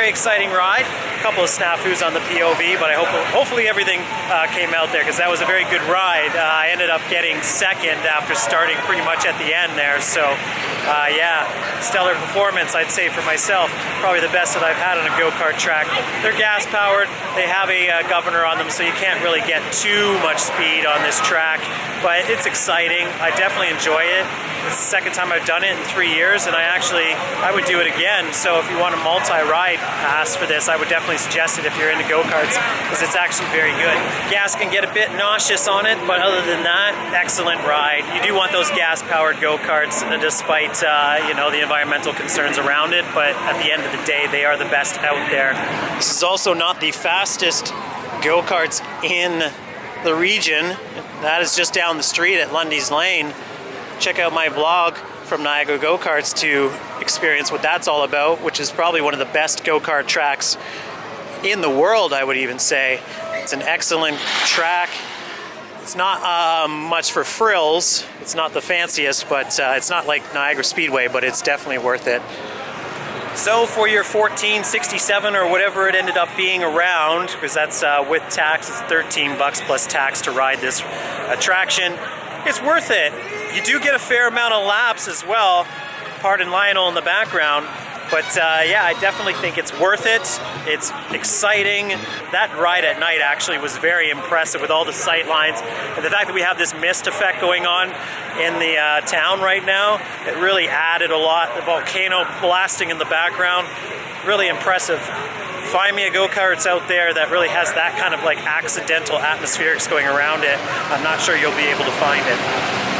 very exciting ride. A couple of snafus on the POV, but hopefully everything came out there because that was a very good ride. I ended up getting second after starting pretty much at the end there. So yeah, stellar performance, I'd say, for myself. Probably the best that I've had on a go-kart track. They're gas powered. They have a governor on them, so you can't really get too much speed on this track, but it's exciting. I definitely enjoy it. It's the second time I've done it in 3 years, and I would do it again. So if you want a multi-ride pass for this, I would definitely suggest it if you're into go-karts, because it's actually very good. Gas can get a bit nauseous on it, but other than that, excellent ride. You do want those gas-powered go-karts, despite you know, the environmental concerns around it, but at the end of the day, they are the best out there. This is also not the fastest go-karts in the region. That is just down the street at Lundy's Lane. Check out my vlog from Niagara Go-Karts to experience what that's all about, which is probably one of the best go-kart tracks in the world, I would even say. It's an excellent track. It's not much for frills. It's not the fanciest, but it's not like Niagara Speedway, but it's definitely worth it. So for your $14.67 or whatever it ended up being around, because that's with tax, it's $13 plus tax to ride this attraction. It's worth it. You do get a fair amount of laps as well. Pardon Lionel in the background. But yeah, I definitely think it's worth it. It's exciting. That ride at night actually was very impressive with all the sight lines. And the fact that we have this mist effect going on in the town right now, it really added a lot. The volcano blasting in the background, really impressive. Find me a go-karts out there that really has that kind of like accidental atmospherics going around it. I'm not sure you'll be able to find it.